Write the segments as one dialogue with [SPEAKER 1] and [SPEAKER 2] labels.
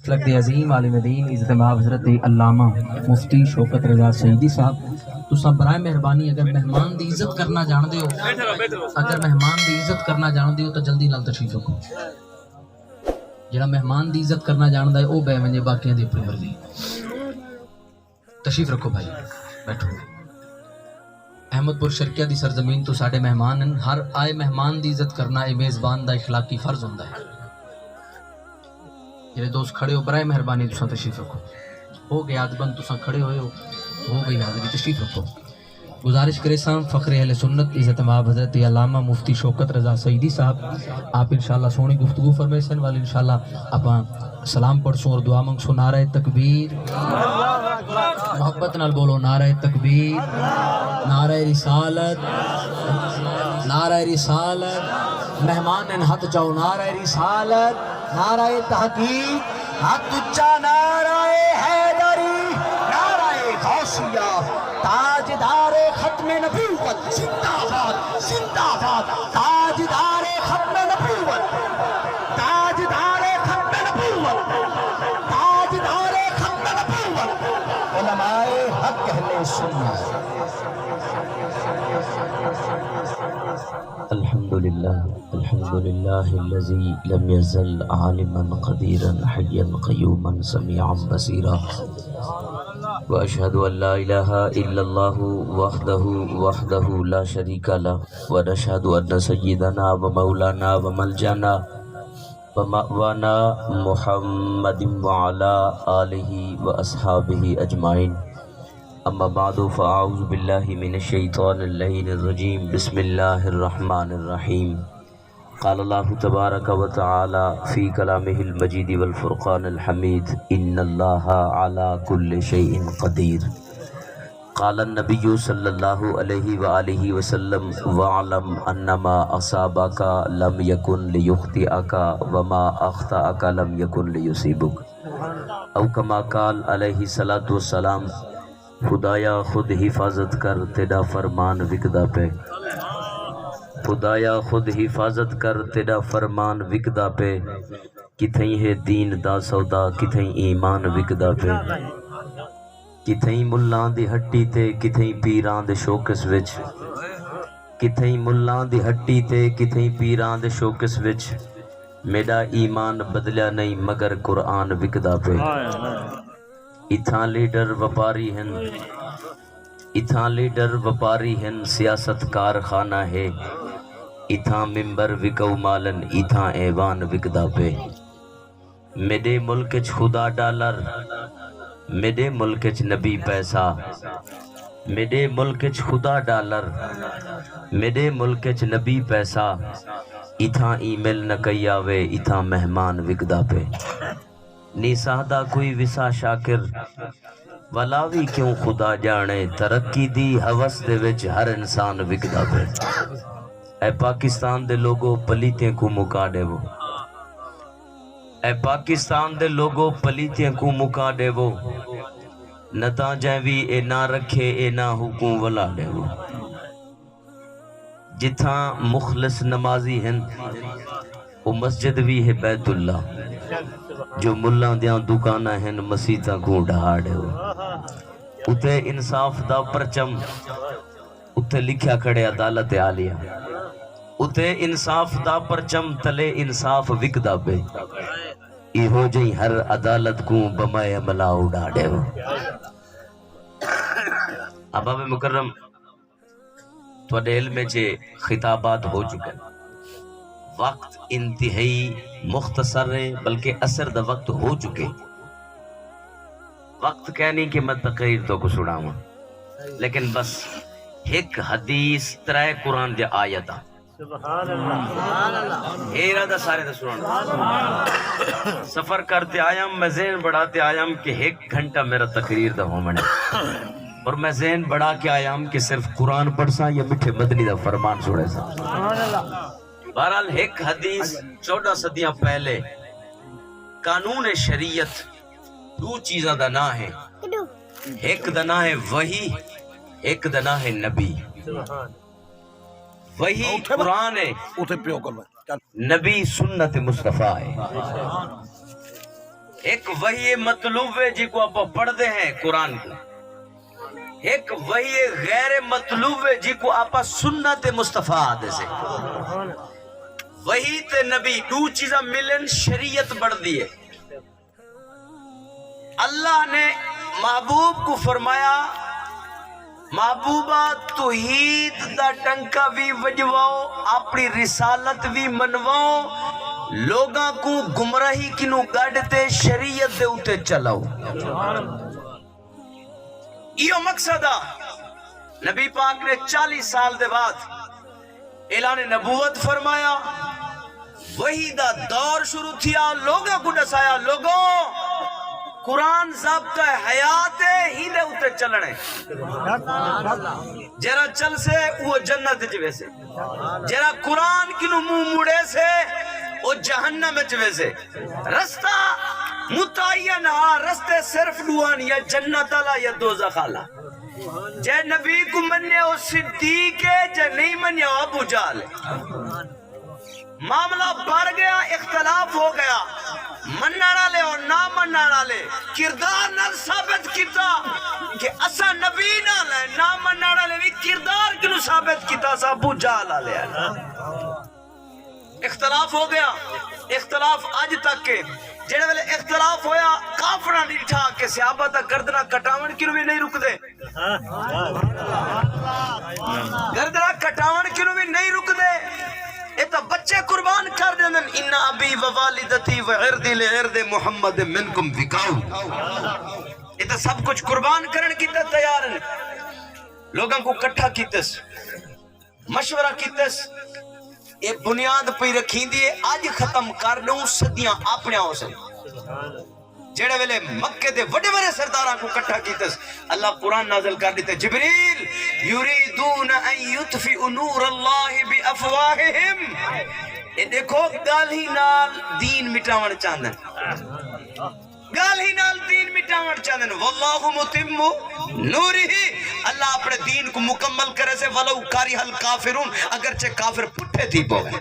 [SPEAKER 1] مسلک دے عظیم عالم دین عزت مآب حضرت علامہ مفتی شوکت رضا سعیدی صاحب تساں برائے مہربانی اگر مہمان دی عزت کرنا جان دے ہو تو جلدی نال تشریف رکھو. جڑا مہمان دی عزت کرنا جاندا ہے او بے ونجے باقیاں دی اپنی مرضی. تشریف رکھو بھائی بیٹھو. احمد پور شرکیہ دی سرزمین تو ساڈے مہمان ہیں. ہر آئے مہمان دی عزت کرنا اے میزبان دا اخلاقی فرض ہوندا ہے. جڑے دوست کھڑے ہو برائے مہربانی تساں تشریف رکھو. ہو گیا ادبن تساں کھڑے ہوئے ہو گئی حاضری. تشریف رکھو. گزارش کرے ساں فخر اہل سنت عزت مآب حضرت علامہ مفتی شوکت رضا سعیدی صاحب آپ انشاءاللہ سونی گفتگو فرمائے سن والی انشاءاللہ آپ سلام پڑھ سوں اور دعا منگ سوں. نعرہ تکبیر, محبت نال بولو نعرہ تکبیر, نعرہ رسالت, نعرہ رسالت. مہمان ان ہاتھ چاہو نعرہ رسالت, نعرہ تحقیق, ہاتھ اچا نعرہ حیدری, نعرہ غوثیہ, تاجدار ختم نبوت زندہ باد زندہ باد, تاجدار ختم نبوت, تاجدار ختم نبوت, تاجدار ختم نبوت, علماء حق اہل سنت.
[SPEAKER 2] الحمدللہ الذی لم یزل عالما قدیرا حیا قیوما سمیعا بصیرا واشہد ان لا الہ الا اللہ وحدہ لا شریک لہ ونشہد ان سیدنا و مولانا و ملجانا و مأوانا محمد وعلی آلہ و اصحابہ اجمعین. اما بعد فاعوذ باللہ من الشیطان اللعین الرجیم. بسم اللہ الرحمن الرحیم. قال اللہ تبارک و تعالی فی کلامہ المجید والفرقان الحمید ان اللہ علی کل شیء قدیر. قال النبی صلی اللہ علیہ وآلہ وسلم وعلم انما اصابک لم یکن لیخطئک وما اخطأک لم یکن لیصیبک. او کما قال علیہ الصلاۃ والسلام خدایا خود حفاظت کر تیرا فرمان وکدا پہ. خدایا خود حفاظت کر تیرا فرمان وکدا پہ. کتھیں ہے دین دا سودا کتھیں ایمان وکدا پہ. کتھیں ملان دی ہٹی تے کتھیں پیران دے شوکس وچ. کتھیں ملان دی ہٹی تے کتھیں پیران دے شوکس وچ. میرا ایمان بدلیا نہیں مگر قرآن وکدا پہ. اتھاں لیڈر وپاری ہیں, اتھاں لیڈر وپاری ہیں, سیاست کارخانہ ہے. اتھاں ممبر وکو مالن اتھاں ایوان وکدا پہ. میرے ملک چ خدا ڈالر, میرے ملک چ نبی پیسہ. میرے ملک چ خدا ڈالر, میرے ملک چ نبی پیسہ. اتھاں ای میل نہ کئی آوے اتھاں مہمان وکدا پہ. نی ساہدہ کوئی وسا شاکر ولاوی کیوں خدا جانے. ترقی دی حوث دے وچ ہر انسان وکدا پہ. اے پاکستان دے لوگوں پلیتیں کو مکا دے وہ. اے پاکستان دے لوگوں پلیتیں کو مکا دے وہ. نتا جیوی اے نہ رکھے اے نہ حکم ولا دے وہ. جتھاں مخلص نمازی ہیں وہ مسجد بھی ہے بیت اللہ. جو ملان دیاں دکانہ ہیں مسیطہ کو ڈھاڑے ہو. اتے انصاف دا پرچم اتے لکھیا کھڑے عدالت عالیہ. اتے انصاف دا پرچم تلے انصاف وکدا پہ. ایہو جئی ہر عدالت کو بمائے عملہ اڑاڑے ہو. اباب مکرم توڑے علم چے خطابات ہو چکے. وقت انتہائی مختصر ہے بلکہ اثر دا وقت ہو چکے. وقت کہنی کہ میں تقریر تو کو سناواں لیکن بس ایک حدیث ترائے قرآن دے آیتاں ہیرا دا سارے دا سنانا. سفر کرتے آیام میں ذہن بڑھاتے آیام کہ 1 گھنٹہ میرا تقریر دا ہو منے. اور میں ذہن بڑھا کے آیام کہ صرف قرآن پڑھ سا یا مٹھے مدنی دا فرمان سنے سا. بہرحال ایک حدیث 14 صدیاں پہلے قانون شریعت 2 چیزاں دا نا ہے. ایک دا نا ہے وحی, ایک دا نا ہے نبی. وحی قرآن ہے, نبی سنت مصطفیٰ ہے.
[SPEAKER 3] ایک وحی مطلوب ہے جی کو آپ پڑھتے ہیں قرآن کو، ایک وحی غیر مطلوب ہے جی کو آپ سنت مصطفیٰ دے سے وحی تے نبی دو چیزاں ملن شریعت بڑھ دیئے۔ اللہ نے محبوب کو فرمایا محبوبہ توحید دا ٹنکا بھی وجواؤ، اپنی رسالت بھی منواؤ، لوگاں کو گمراہی کنو گاڑتے شریعت دے اتے چلاؤ۔ یہ مقصد ہے۔ نبی پاک نے 40 سال دے بعد اعلان نبوت فرمایا، وہی دا دور شروع تھیا، لوگاں کو دسایا لوگوں قرآن ضابطہ حیات ہے، ہی دے اتے چلنے جرا چل سے وہ جنت جوے سے، جرا قرآن کنو منہ مڑے سے وہ جہنم جوے سے۔ رستہ متعین ہاں، رستے صرف دوان، یا جنت اللہ یا دوزخ اللہ۔ جے نبی کو منیا وہ صدیق ہے، جے نہیں منیا وہ ابو جہل ہے۔ معاملہ بڑھ گیا، اختلاف ہو گیا، مننا لے اور نہ مننا لے، کردار نہ ثابت کیتا کہ اسا نبی نہ لے، نہ مننا لے بھی کردار کنو ثابت کیتا سا ابو جہل لے۔ اختلاف ہو گیا، اختلاف آج تک کے جڑے ویلے اختلاف ہویا کافراں دی ٹھا کے صحابہ دا گردنا کٹاون کنو بھی نہیں رک دے، گردنا کٹاون کنو بھی نہیں رک دے، یہ تو بچے قربان کر دیں۔ ان ابی و والدتی و عرضی لعرض محمد منکم بکاؤ، یہ تو سب کچھ قربان کرن کی تیار ہیں۔ لوگوں کو کٹھا کیتس، مشورہ کیتس، یہ بنیاد پہ رکھیں دیئے آج ختم کر دوں صدیاں اپنے ہو سن۔ جڑے ویلے مکے دے وڈے بڑے سرداراں کو کٹھا کیتس، اللہ قرآن نازل کر دیتے، جبریل یریدون ان یطفئوا نور اللہ بافواہہم، یہ دیکھو گال ہی نال دین مٹاون چاندن، گال ہی نال دین مٹاون چاندن، واللہ متم نورہ، اللہ اپنے دین کو مکمل کرے سے ولو کارہ الکافرون، اگرچہ کافر پٹھے تھی پوے۔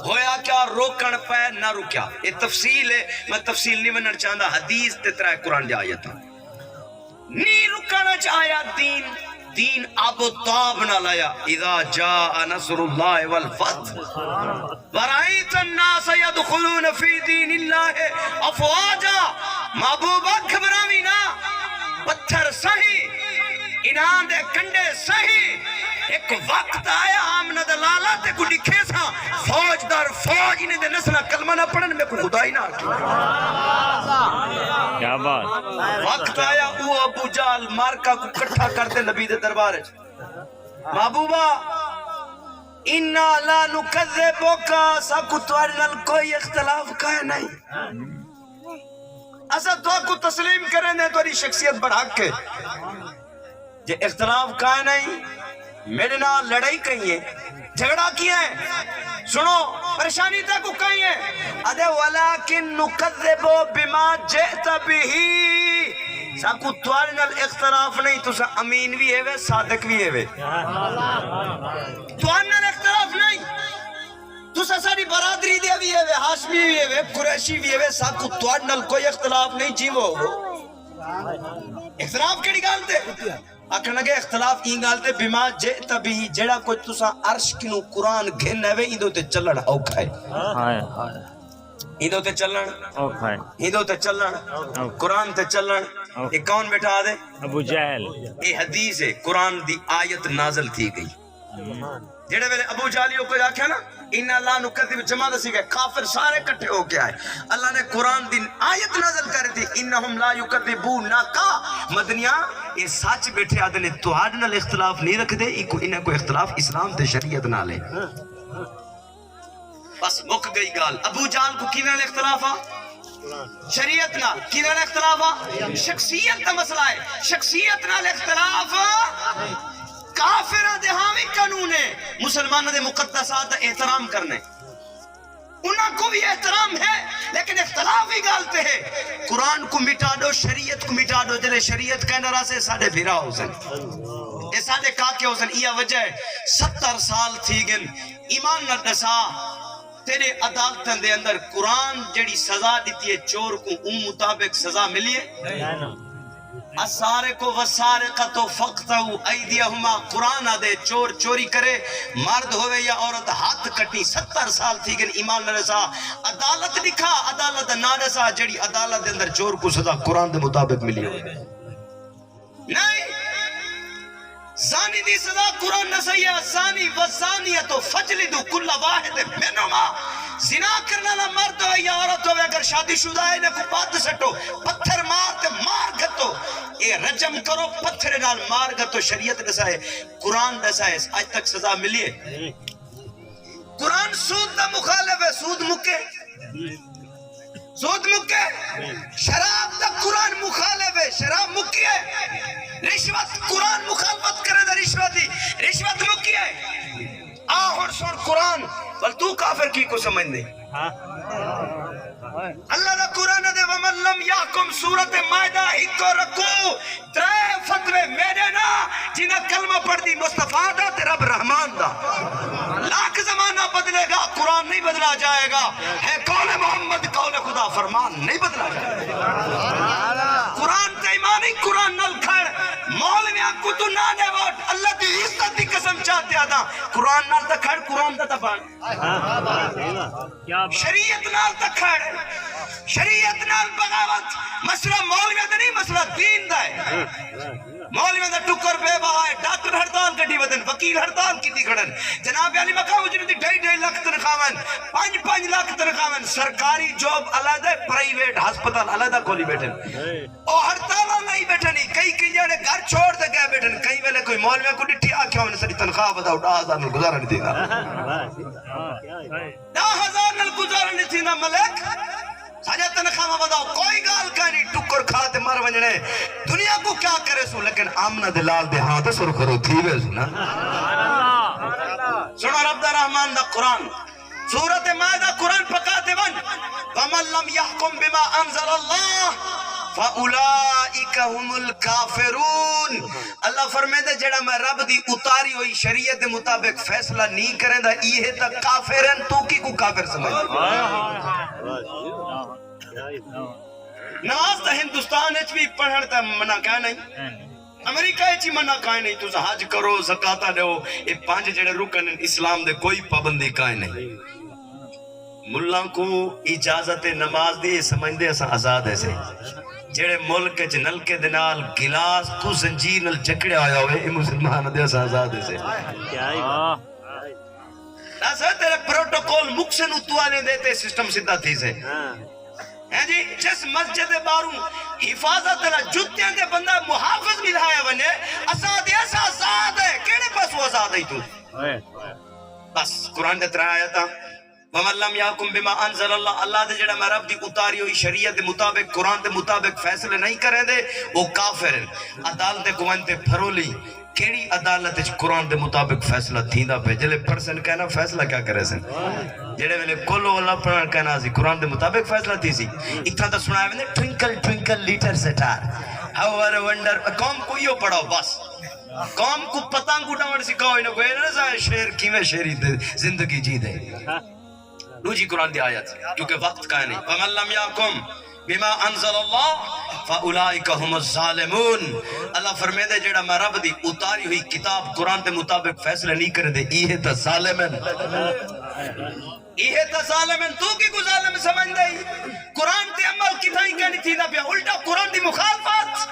[SPEAKER 3] ہویا کیا روکن پہ نہ رکیا، یہ تفصیل ہے، میں تفصیل نہیں بننا چاہتا، حدیث تے ترائے قرآن دے آیتا نہیں رکنا چاہیا۔ دین اب تاب نہ لایا، اذا جاء نصر اللہ والفتح ورأیت الناس يدخلون فی دین اللہ افواجا، محبوبہ گھبراوی نہ، پتھر سہی، انہاں دے کنڈے سہی، ایک وقت آیا آمنہ دلالہ تے کو لکھے سا فوج در فوج انہیں دے نسلہ کلمہ نہ پڑھن میں کوئی خدای نہ آتی۔
[SPEAKER 4] کیا بات،
[SPEAKER 3] وقت آیا وہ ابو جہل مارکا کو کٹھا کرتے نبی دے دربار ہے۔ محبوبہ اِنَّا لَا نُكَذِّبُكَ، ساکو توارنال کوئی اختلاف کہے نہیں، اسا تو کو تسلیم کریں دے تو شخصیت بڑھا کے، جے اختلاف کہے نہیں، میرے نال لڑائی کہیں ہے، جھگڑا کیا ہے، سنو پریشانی تک کو کہیں ہے، ادھے وَلَكِن نُكَذِّبُ بِمَا جِئْتَ بِهِ، ساکو توارنال اختلاف نہیں، تو سا امین بھی ہے صادق بھی ہے، توارنال اختلاف نہیں، تو سا ساری برادری دے بھی ہے، ہاشمی بھی ہے، قریشی بھی ہے، ساکو توارنال کوئی اختلاف نہیں، جیو اختلاف کیڑی گالتے آکھنا کہ اختلاف این گالتے بما جئت بھی، جڑا کوئی تسا عرش کنو قرآن گھن ہے ایندو تے چلن اوکھا ہے، ایندو تے چلن
[SPEAKER 4] اوکھا ہے،
[SPEAKER 3] ایندو تے چلن قرآن تے چلن۔ یہ کون بیٹھا دے؟
[SPEAKER 4] ابو جہل۔
[SPEAKER 3] یہ حدیث ہے، قرآن دی آیت نازل تھی گئی، جڑے ویلے ابو جہلیوں کو آکھیا نا ان اللہ نکذب، جمع دسی گئے کافر سارے کٹھے ہو کے آئے، اللہ نے قرآن دی آیت نازل کر دی انہم لا یکذبونک، مدنیاں یہ سچ بیٹھے آدھے نے تو آج نال اختلاف نہیں رکھ دے، انہیں کوئی اختلاف اسلام تے شریعت نہ لے، بس مک گئی گال۔ ابو جہل کو کی نال اختلاف آ؟ شریعت نال۔ کی نال اختلاف آ؟ شخصیت کا مسئلہ ہے، شخصیت نال اختلاف کافرہ دے ہاوی قانون ہے، مسلمانہ دے مقدسات احترام کرنے، انہاں کو بھی احترام ہے، لیکن اختلاف ہی گالتے ہیں۔ قرآن کو مٹا دو، شریعت کو مٹا دو، جلے شریعت کہنے رہا سے ساڑھے بھیرا ہو سن، یہ ساڑھے کاکے ہو سن، یہ وجہ ہے 70 سال تھی گن ایمان نہ دسا تیرے عدالتوں دے اندر قرآن جڑی سزا دیتی ہے چور کو مطابق سزا ملی ہے اسارق و سارقۃ فقطعوا ایدیہما قرآن دے چور چوری کرے مرد ہوئے یا عورت ہاتھ کٹی 70 سال تھی گن ایمان نہ رسا عدالت لکھا عدالت نہ رسا جڑی عدالت دے اندر چور کو سزا قرآن دے مطابق ملی ہو نہیں زانی دی سزا قرآن نہ صحیح ہے زانی والزانیۃ فجلدوا کل واحد منہما زنا کرنا نہ مرد ہو یا عورت ہو اگر شادی شدہ ہے نہ کو بات سٹو پتھر مار تے مار گھتو اے رجم کرو پتھر نال مار گھتو شریعت دسا ہے قرآن دسا ہے آج تک سزا ملی ہے قرآن سود دا مخالف ہے سود مکے سود مکے شراب دا قرآن مخالف ہے شراب مکی ہے رشوت قرآن مخالفت کرے دا رشوت مکی ہے آہر سن قرآن بل تو کافر کی کو سمجھ نہیں اللہ دا قرآن دے ومن لم یحکم سورت مائدہ ہکو رکو ترے فتوے میرے نا جنہ کلمہ پڑھ دی مصطفیٰ دا تے رب رحمان دا لاکھ زمانہ بدلے گا قرآن نہیں بدلا جائے گا ہے قول محمد قول خدا فرمان نہیں بدلا جائے گا قرآن تے ایمانی قرآن نل کھڑ مولویاں کو تو نانے ووٹ اللہ دی عزت دی قسم چاہتے آدھا قرآن نال تا کھڑ قرآن دا تبان شریعت نال تا کھڑ شریعت نال بغاوت مسئلہ مولویاں دا نہیں مسئلہ دین دا ہے مولویاں دا ٹکر بے بہا ہے ڈاکٹر ہڑتال کٹی ودن وکیل ہڑتال کیتی کھڑن جناب علی مقام اجرتی 2.5 لاکھ تنخواہن 5 لاکھ تنخواہن سرکاری جاب علیحدہ پرائیویٹ ہسپتال علیحدہ کھولی بیٹھن او ہڑتال نہیں بیٹھنی کئی جانے گھر چھوڑ دے گئے بیٹھن کئی ویلے کوئی مولویاں کو ڈٹھی آکھیا ہونے ساری تنخواہ بتاؤ 10,000 نل گزارا نہیں دے گا 10,000 نل گزارا نہیں تھی نا ملک ساجہ تنخواہ بتاؤ کوئی گال کہنی ٹکر کھاتے مر ونجنے دنیا کو کیا کرے سو لیکن آمنہ دلال دے ہاں تے سر کرو تھی وے سنا سنو رب دا رحمان دا قرآن سورت مائدہ قرآن پکاتے ون وَمَن لَّمْ يَحْكُمْ بِمَا أَنزَلَ اللَّهُ فَأُولَئِكَ هُمُ الْكَافِرُونَ اللہ فرمائے دے جڑا میں رب دی اتاری ہوئی شریعت دے مطابق فیصلہ نہیں کریں دا یہ تک کافرن تو کی کو کافر سمجھ نماز تا ہندوستان اچ بھی پڑھن تا منع کہا نہیں امریکہ اچ بھی منع کہا نہیں تو حج کرو زکاة دو یہ 5 جڑے رکن اسلام دے کوئی پابندی کہا نہیں ملہ کو اجازت نماز دی سمجھ دے اسا آزاد ایسے جڑے ملک چ نلکے دنال گلاس کو زنجیر نل جکڑے آیا ہوئے یہ مسلمان دے اسا آزاد ایسے ایسا تیرے پروٹوکول مکسن اتوالے دیتے سسٹم سدھا تھی سے ہے جی جس مسجد باروں حفاظت نہ جتیاں دے بندہ محافظ ملایا بنے اساد ایسا آزاد ہے کیڑے پاس وہ آزاد ہے تو بس قرآن دے ترہ آیتا وَمَن لَّمْ يَحْكُمْ بِمَا أَنزَلَ اللَّهُ اللہ دے جڑا میں رب دی اتاری ہوئی شریعت دے مطابق قرآن دے مطابق فیصلے نہیں کریں دے وہ کافر ہیں عدالت قوان تے پھرولی کیڑی عدالت قرآن دے مطابق فیصلہ تھیندا پہ جلے پرسن کہنا فیصلہ کیا کرے سن جڑے ویلے کولو اللہ پڑھن کہنا سی قرآن دے مطابق فیصلہ تھی سی اتنا تو سنایا ویندے twinkle twinkle little star how are wonder قوم کو یہ پڑھاؤ بس قوم کو پتنگ اڑاون سکھاؤ انہوں کو نہ شیر کیویں شیری زندگی جی دے دوسری قرآن دی آیت کیونکہ وقت کا نہیں وَمَن لَّمْ يَحْكُمْ بِمَا أَنزَلَ اللَّهُ فَأُولَئِكَ هُمُ الظَّالِمُونَ اللہ فرمائے دے جڑا میں رب دی اتاری ہوئی کتاب قرآن دے مطابق فیصلہ نہیں کرے دے یہ تا ظالمن یہ تا ظالمن تو کی کو ظالم سمجھ دے قرآن تے عمل کتائی کہنی تھی دا پیا الٹا قرآن دی مخالفت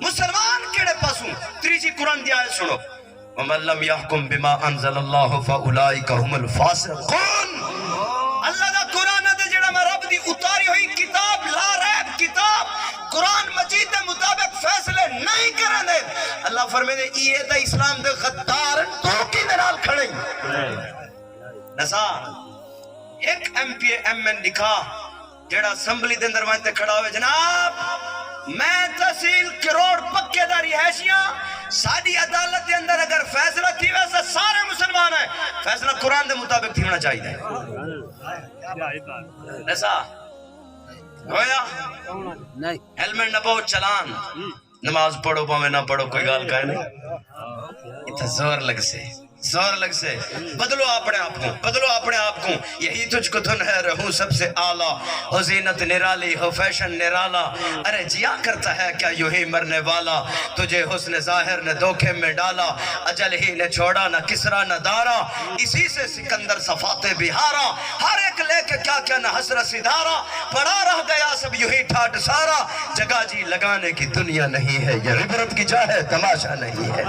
[SPEAKER 3] مسلمان کیڑے پاسوں تیسری قرآن دی آیت سنو وَمَن لَّمْ يَحْكُمْ بِمَا أَنزَلَ اللَّهُ فَأُولَئِكَ هُمُ الْفَاسِقُونَ اللہ دا قرآن دے جڑا میں رب دی اتاری ہوئی کتاب لا ریب کتاب قرآن مجید دے مطابق فیصلے نہیں کرنے دے اللہ فرمائے دے یہ دا اسلام دے غدار تو کی درال کھڑے نسا ایک ایم پی ایم این لکھا جڑا اسمبلی دے اندر وانتے کھڑا ہوئے جناب میں تحصیل کروڑ پکے داری حیثیاں ساری عدالت دے اندر اگر فیصلہ تھی ویسا سارے مسلمان ہیں فیصلہ قرآن دے مطابق تھی ہونا چاہیے ایسا گویا ہیلمٹ نہ پاؤ چلان نماز پڑھو پاوے نہ پڑھو کوئی گال کہے نہیں اتنا زور لگ سے زور لگ سے بدلو اپنے آپ کو، بدلو اپنے آپ کو. یہی تجھ کو دھن ہے رہوں سب سے اعلیٰ، ہو زینت نرالی ہو فیشن نرالا. ارے جیا کرتا ہے کیا یوں ہی مرنے والا، تجھے حسن ظاہر نے دھوکے میں ڈالا. اجل ہی نے چھوڑا نہ کسرا نہ دارا، اسی سے سکندر صفات بہارا. ہر ایک لے کے کیا کیا نہ حسرت ستارہ، پڑا رہ گیا سب یوں ہی ٹھاٹ سارا. جگہ جی لگانے کی دنیا نہیں ہے، یہ عبرت کی جا ہے تماشا نہیں ہے.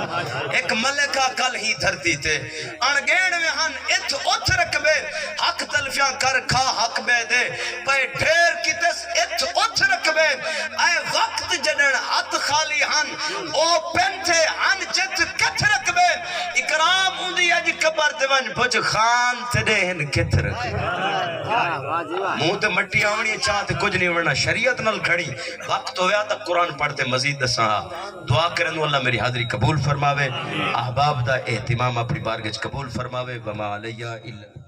[SPEAKER 3] ایک ملکہ کل ہی دھرتی تے انگیڑ میں ہن اتھ اتھ رکبے، حق تلفیاں کر کھا حق بے دے پہ ڈھیر کی تس اتھ اتھ رکبے. اے وقت جنن ہاتھ خالی ہن او پینتھے ہن جت کتھ رکبے. اکرام اندی اج قبر تے ون بج خان تڑے ہن کتھ رکبے. منہ تے مٹی آونی چاہ تے کچھ نہیں ورنہ شریعت نال کھڑی. وقت ہویا تا قرآن پڑھتے مزید دساں. دعا کرن اللہ میری حاضری قبول فرماوے، احباب دا اہتمام اپنی بارگاہ قبول فرماوے. وما علیہ الا